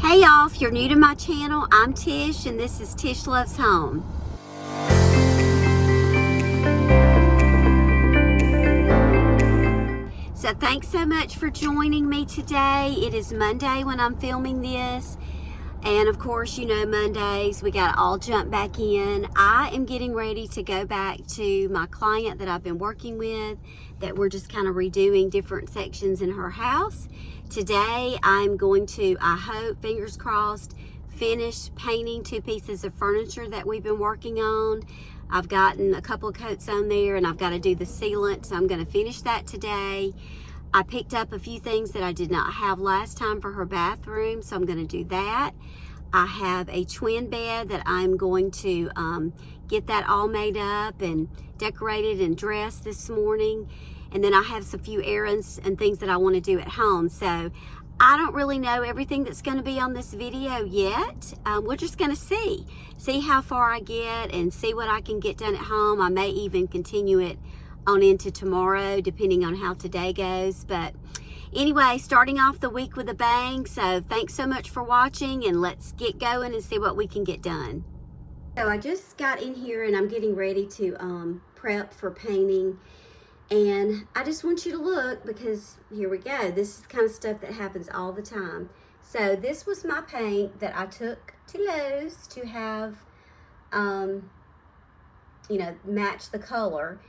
Hey y'all, if you're new to my channel, I'm Tish and this is Tish Loves Home. So thanks so much for joining me today. It is Monday when I'm filming this. And of course, you know, Mondays, we got to all jump back in. I am getting ready to go back to my client that I've been working with, that we're just kind of redoing different sections in her house. Today, I'm going to, I hope, fingers crossed, finish painting 2 pieces of furniture that we've been working on. I've gotten a couple of coats on there and I've got to do the sealant, so I'm going to finish that today. I picked up a few things that I did not have last time for her bathroom, so I'm going to do that. I have a twin bed that I'm going to get that all made up and decorated and dressed this morning. And then I have some few errands and things that I want to do at home. So I don't really know everything that's going to be on this video yet. We're just going to see how far I get and see what I can get done at home. I may even continue it on into tomorrow, depending on how today goes. But anyway, starting off the week with a bang. So thanks so much for watching, and let's get going and see what we can get done. So I just got in here and I'm getting ready to prep for painting. And I just want you to look, because here we go. This is the kind of stuff that happens all the time. So this was my paint that I took to Lowe's to have, you know, match the color.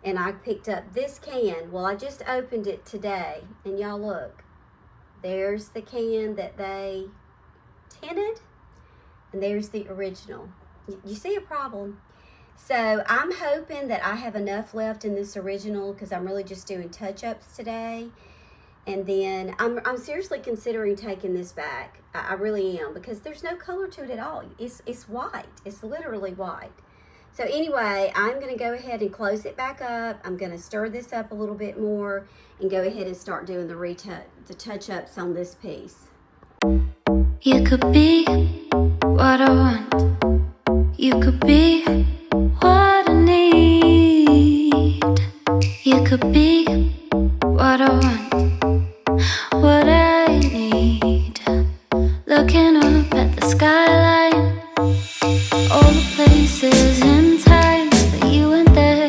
And I picked up this can. Well, I just opened it today. And y'all look. There's the can that they tinted. And there's the original. You see a problem? So I'm hoping that I have enough left in this original, because I'm really just doing touch-ups today. And then I'm seriously considering taking this back. I really am, because there's no color to it at all. It's white. It's literally white. So anyway, I'm going to go ahead and close it back up. I'm going to stir this up a little bit more and go ahead and start doing the touch-ups on this piece. You could be what I want. You could be what I need. You could be what I want, what I need. Looking up at the skyline, all the places in time that you went there.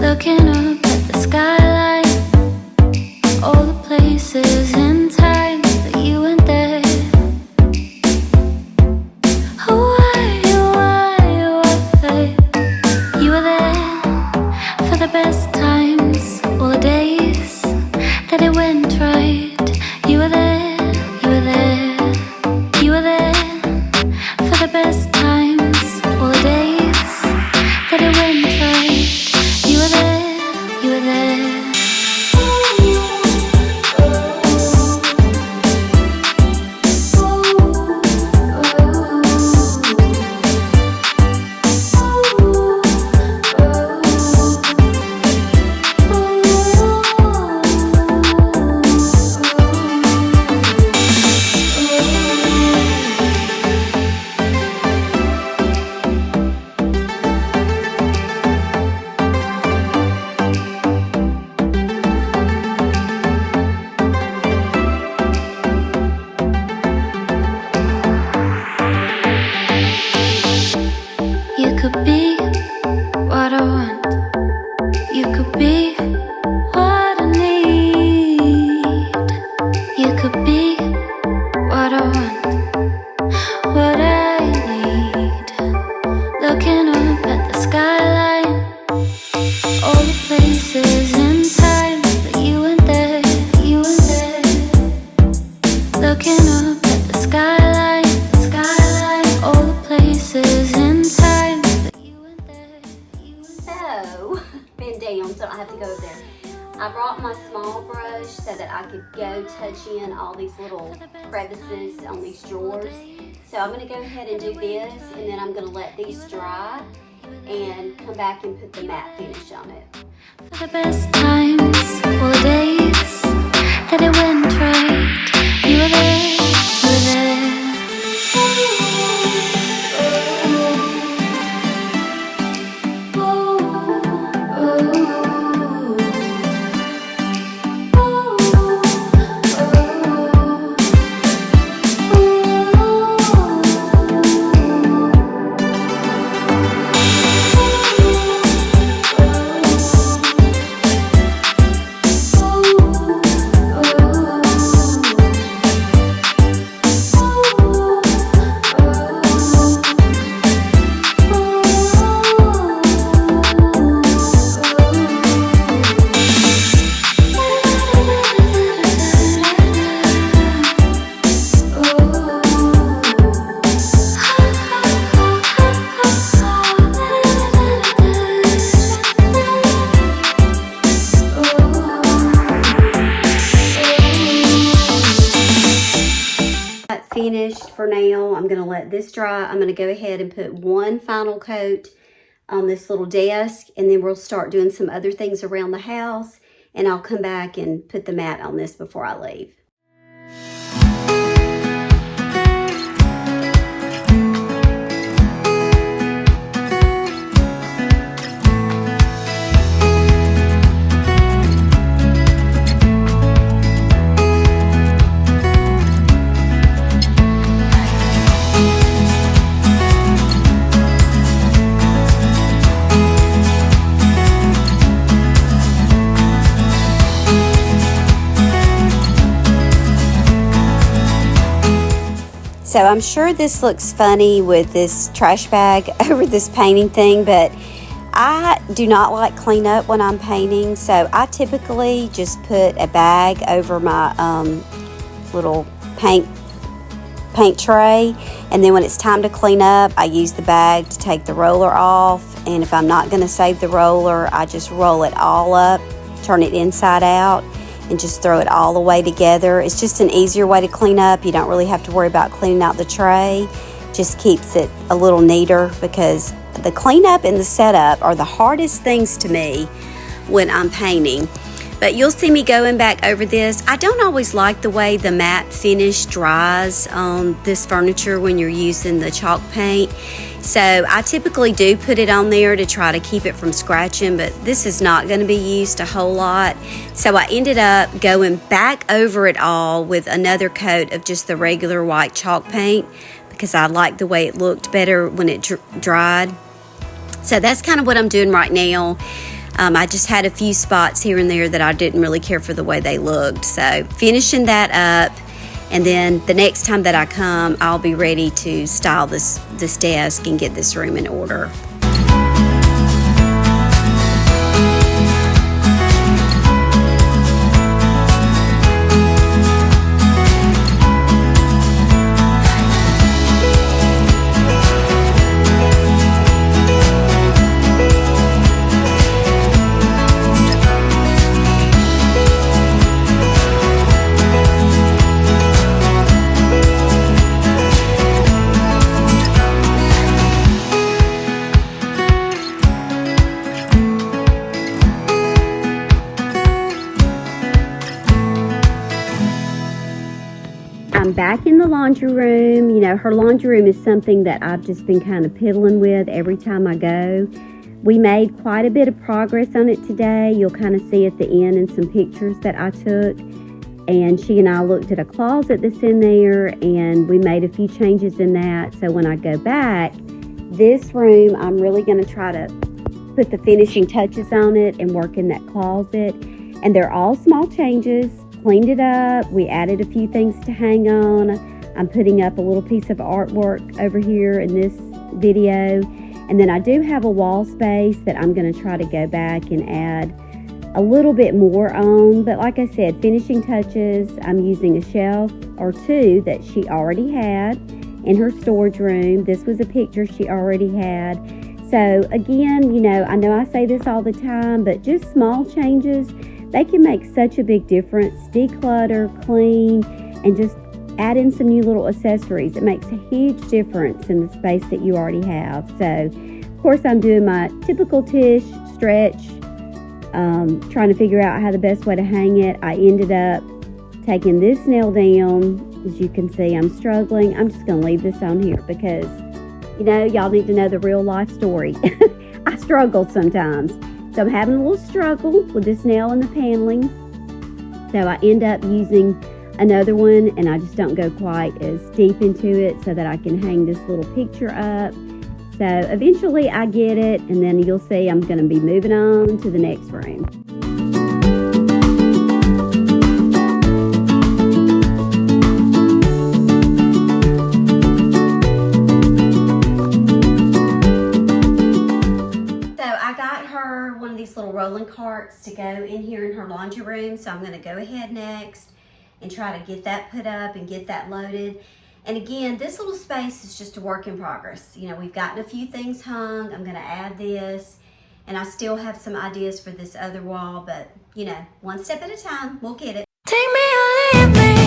Looking up at the skyline, all the places in time that you went there. You were there for the best times, all the days that it went right. You were there, you were there, you were there for the best times, all the days that it went right. You were there, you were there. You could be what I want. You could be what I need. You could be what I want, what I need. Looking up at the skyline, all the places in time that you went there, you went there. Looking up at the skyline, all the places in time. So, bend down so I have to go over there. I brought my small brush so that I could go touch in all these little crevices on these drawers. So I'm going to go ahead and do this, and then I'm going to let these dry and come back and put the matte finish on it. For the best times, all the days that it went right. You were there, you were there. Oh, finished for now. I'm going to let this dry. I'm going to go ahead and put one final coat on this little desk, and then we'll start doing some other things around the house, and I'll come back and put the mat on this before I leave. So I'm sure this looks funny with this trash bag over this painting thing, but I do not like cleanup when I'm painting. So I typically just put a bag over my little paint tray. And then when it's time to clean up, I use the bag to take the roller off. And if I'm not going to save the roller, I just roll it all up, turn it inside out, and just throw it all the way together. It's just an easier way to clean up. You don't really have to worry about cleaning out the tray. Just keeps it a little neater, because the cleanup and the setup are the hardest things to me when I'm painting. But you'll see me going back over this. I don't always like the way the matte finish dries on this furniture when you're using the chalk paint. So I typically do put it on there to try to keep it from scratching, but this is not going to be used a whole lot. So I ended up going back over it all with another coat of just the regular white chalk paint, because I liked the way it looked better when it dried. So that's kind of what I'm doing right now. I just had a few spots here and there that I didn't really care for the way they looked. So finishing that up. And then the next time that I come, I'll be ready to style this desk and get this room in order. I'm back in the laundry room. You know, her laundry room is something that I've just been kind of piddling with every time I go. We made quite a bit of progress on it today. You'll kind of see at the end in some pictures that I took. And she and I looked at a closet that's in there, and we made a few changes in that. So when I go back, this room, I'm really going to try to put the finishing touches on it and work in that closet. And they're all small changes. Cleaned it up. We added a few things to hang on. I'm putting up a little piece of artwork over here in this video. And then I do have a wall space that I'm going to try to go back and add a little bit more on. But like I said, finishing touches, I'm using a shelf or two that she already had in her storage room. This was a picture she already had. So again, you know I say this all the time, but just small changes, they can make such a big difference. Declutter, clean, and just add in some new little accessories. It makes a huge difference in the space that you already have. So, of course, I'm doing my typical Tish stretch, trying to figure out how the best way to hang it. I ended up taking this nail down. As you can see, I'm struggling. I'm just going to leave this on here because, y'all need to know the real life story. I struggle sometimes. So I'm having a little struggle with this nail and the paneling. So I end up using another one, and I just don't go quite as deep into it so that I can hang this little picture up. So eventually I get it, and then you'll see I'm going to be moving on to the next room. Little rolling carts to go in here in her laundry room. So I'm going to go ahead next and try to get that put up and get that loaded. And again, this little space is just a work in progress. We've gotten a few things hung. I'm going to add this, and I still have some ideas for this other wall, but one step at a time, we'll get it. Take me or leave me.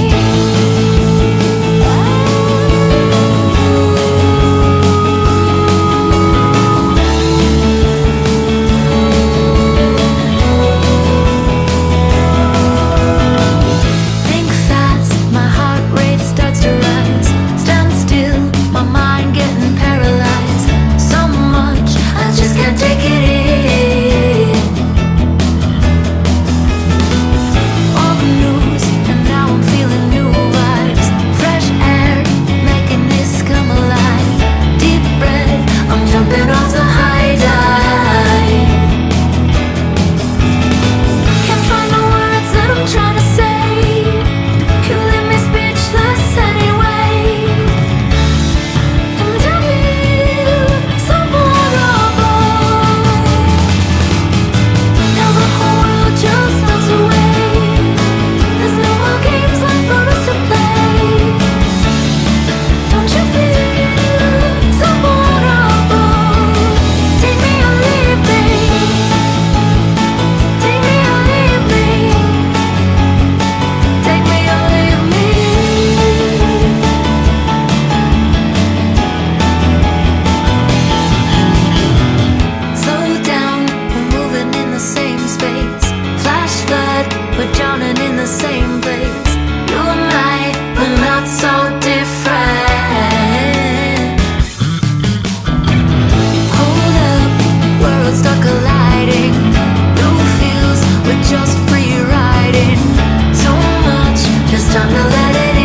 I'ma let it in.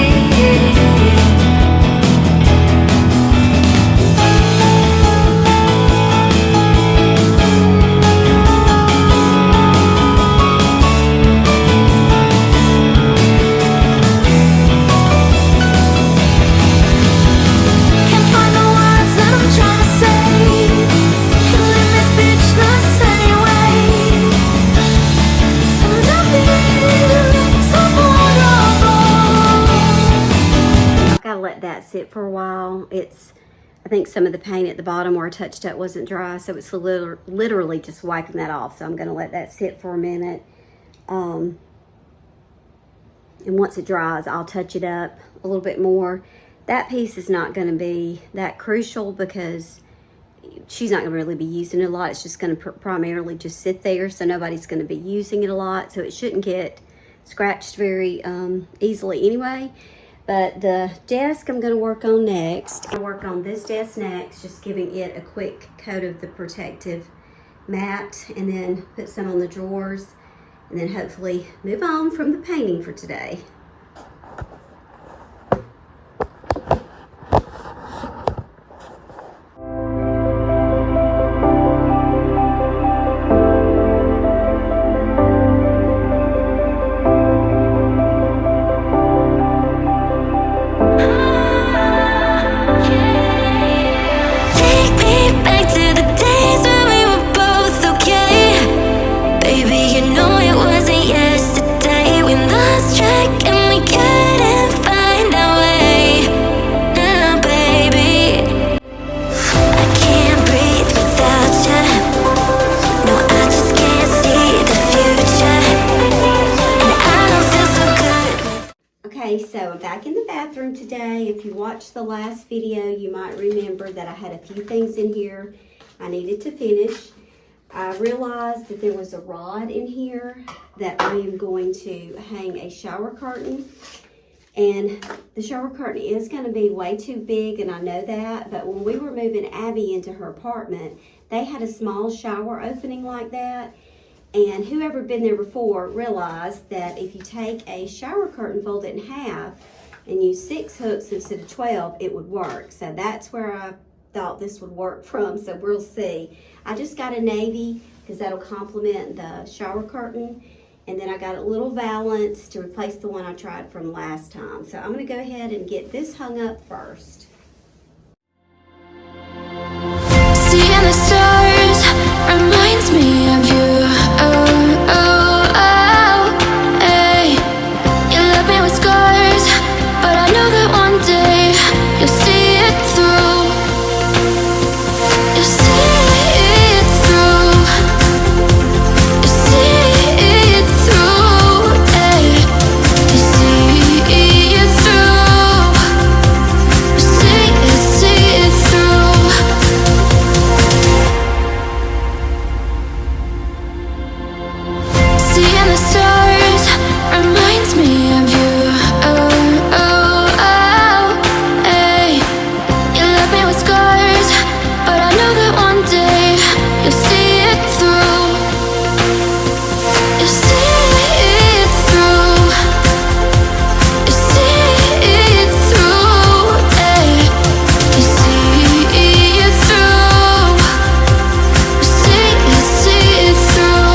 Can't find the words that I'm trying to say. You leave me speechless anyway. And I feel so vulnerable. I've got to let that sit for a while. I think some of the paint at the bottom where I touched up wasn't dry, so it's literally just wiping that off. So I'm going to let that sit for a minute. And once it dries, I'll touch it up a little bit more. That piece is not going to be that crucial because she's not going to really be using it a lot. It's just going to primarily just sit there, so nobody's going to be using it a lot. So it shouldn't get scratched very easily anyway. But the desk I'm going to work on next. I'll work on this desk next, just giving it a quick coat of the protective matte, and then put some on the drawers, and then hopefully move on from the painting for today. Take me back to the days when we were both okay. Baby, you know it wasn't yesterday. We lost track and we couldn't find our way. Now, baby, I can't breathe without you. No, I just can't see the future. And I don't feel so good. Okay, so I'm back in the bathroom today. If you watched the last video, you might remember that I had a few things in here I needed to finish. I realized that there was a rod in here that I am going to hang a shower curtain. And the shower curtain is going to be way too big, and I know that. But when we were moving Abby into her apartment, they had a small shower opening like that. And whoever been there before realized that if you take a shower curtain, fold it in half, and use 6 hooks instead of 12, it would work. So that's where I thought this would work from, so we'll see. I just got a navy because that'll complement the shower curtain. And then I got a little valance to replace the one I tried from last time. So I'm going to go ahead and get this hung up first. Seeing the stars reminds me of you. Oh, oh, oh, hey. You left me with scars, but I know that one day you'll see it through. You'll see it through. You'll see it through, hey. You see it through. You see it through. Seeing the stars reminds me of you. Oh, oh, oh, hey. You left me with scars, but I know that one day you'll see it through. You'll see it through. You see it through, hey. You see it through. You see it through.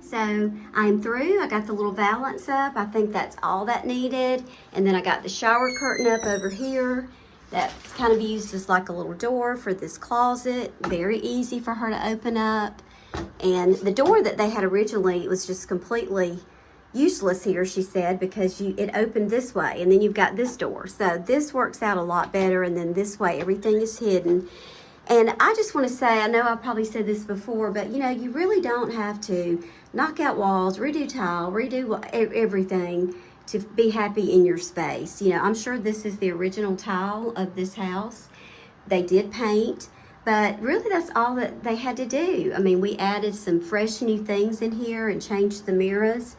So I'm through. I got the little valance up. I think that's all that needed. And then I got the shower curtain up over here. That's kind of used as like a little door for this closet. Very easy for her to open up. And the door that they had originally was just completely useless here, she said, because it opened this way, and then you've got this door. So this works out a lot better, and then this way everything is hidden. And I just want to say, I know I probably said this before, but you know, you really don't have to knock out walls, redo tile, redo everything to be happy in your space. You know, I'm sure this is the original tile of this house. They did paint, but really that's all that they had to do. I mean, we added some fresh new things in here and changed the mirrors.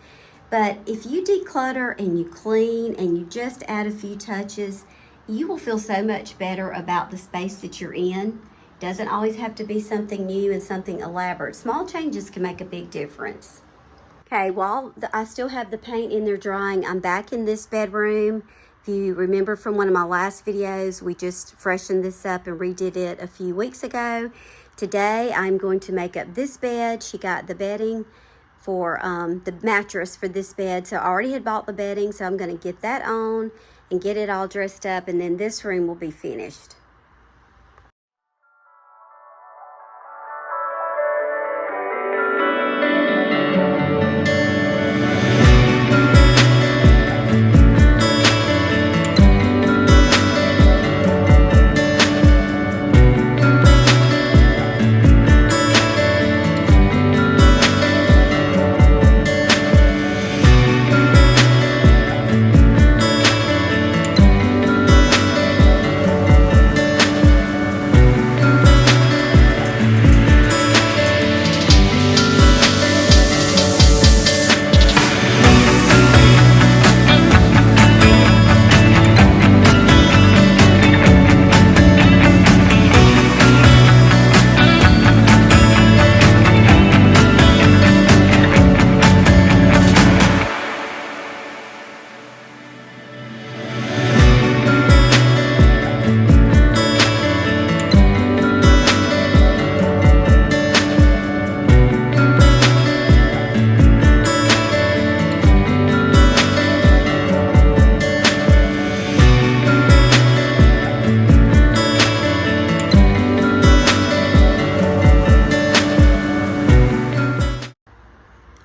But if you declutter and you clean and you just add a few touches, you will feel so much better about the space that you're in. Doesn't always have to be something new and something elaborate. Small changes can make a big difference. Okay, while I still have the paint in there drying, I'm back in this bedroom. If you remember from one of my last videos, we just freshened this up and redid it a few weeks ago. Today, I'm going to make up this bed. She got the bedding for the mattress for this bed. So I already had bought the bedding, so I'm going to get that on and get it all dressed up, and then this room will be finished.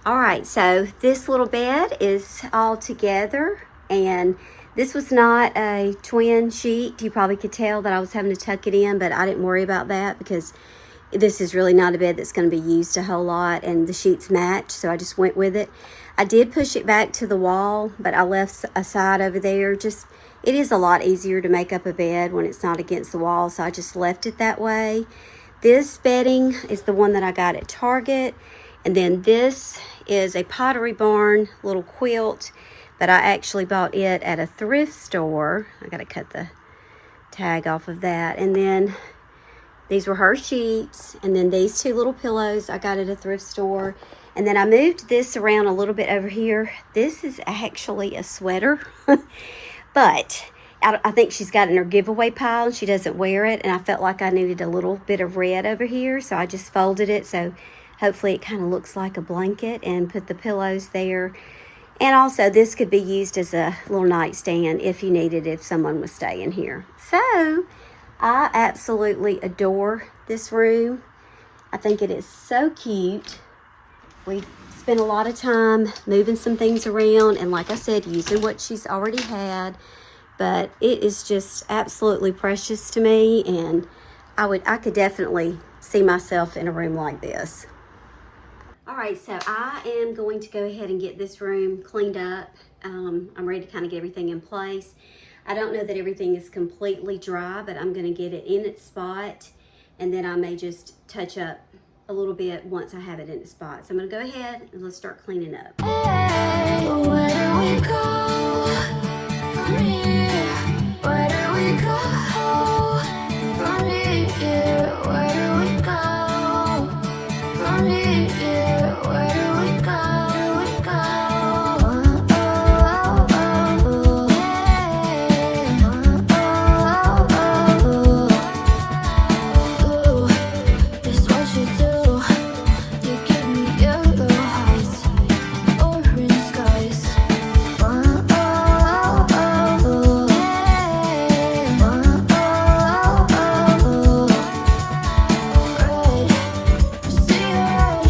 All right, so this little bed is all together, and this was not a twin sheet. You probably could tell that I was having to tuck it in, but I didn't worry about that because this is really not a bed that's going to be used a whole lot, and the sheets match, so I just went with it. I did push it back to the wall, but I left a side over there. It is a lot easier to make up a bed when it's not against the wall, so I just left it that way. This bedding is the one that I got at Target. And then this is a Pottery Barn little quilt, but I actually bought it at a thrift store. I got to cut the tag off of that. And then these were her sheets. And then these two little pillows I got at a thrift store. And then I moved this around a little bit over here. This is actually a sweater, but I think she's got it in her giveaway pile and she doesn't wear it. And I felt like I needed a little bit of red over here, so I just folded it so hopefully it kind of looks like a blanket, and put the pillows there. And also this could be used as a little nightstand if you needed, if someone was staying here. So I absolutely adore this room. I think it is so cute. We spent a lot of time moving some things around, and like I said, using what she's already had. But it is just absolutely precious to me, and I could definitely see myself in a room like this. All right, so I am going to go ahead and get this room cleaned up. I'm ready to kind of get everything in place. I don't know that everything is completely dry, but I'm going to get it in its spot, and then I may just touch up a little bit once I have it in its spot. So I'm going to go ahead and let's start cleaning up. Hey, where do we go from here? Where do we go from here? Where do we go from here? Where do we go? Oh, oh, oh, hey. Oh, oh, oh, ooh, it's what you do. You give me yellow eyes, orange skies. Oh, oh, oh, hey. Oh, oh, oh, red, see red.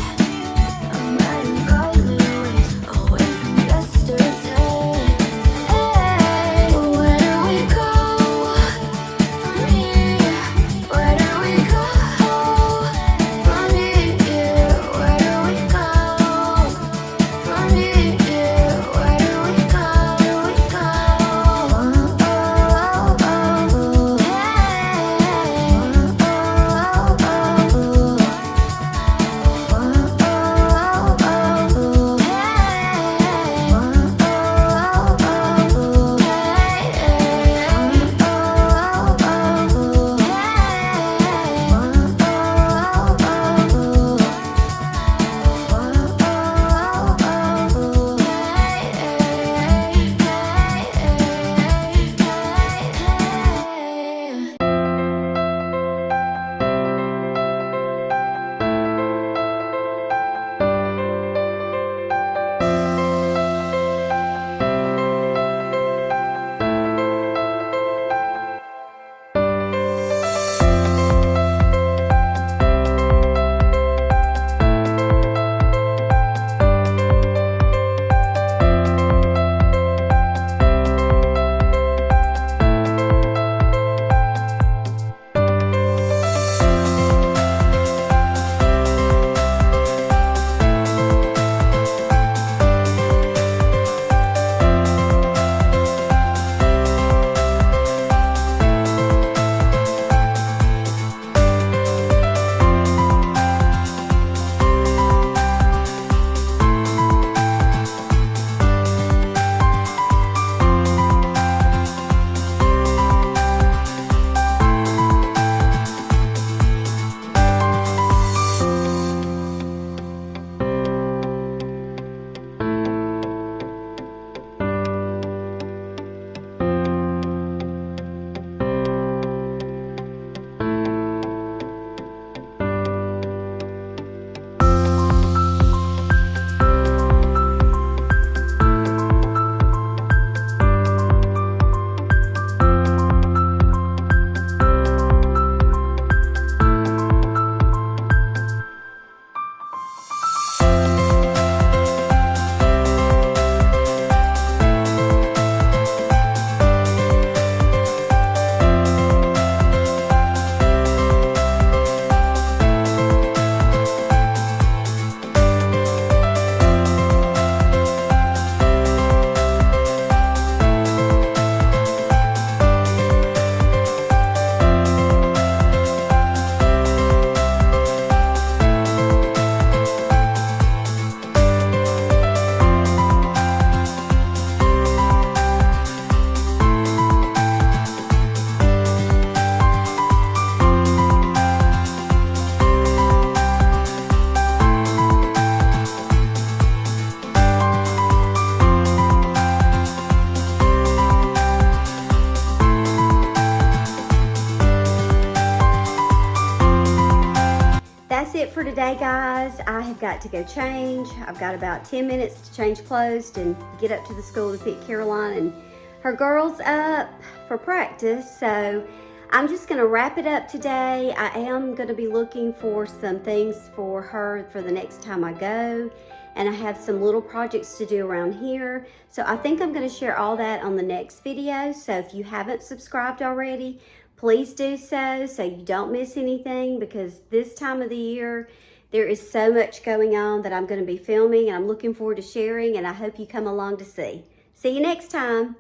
Anyway, guys, I have got to go change. I've got about 10 minutes to change clothes and get up to the school to pick Caroline and her girls up for practice. So I'm just going to wrap it up today. I am going to be looking for some things for her for the next time I go. And I have some little projects to do around here. So I think I'm going to share all that on the next video. So if you haven't subscribed already, please do so you don't miss anything, because this time of the year, there is so much going on that I'm going to be filming and I'm looking forward to sharing, and I hope you come along to see. See you next time.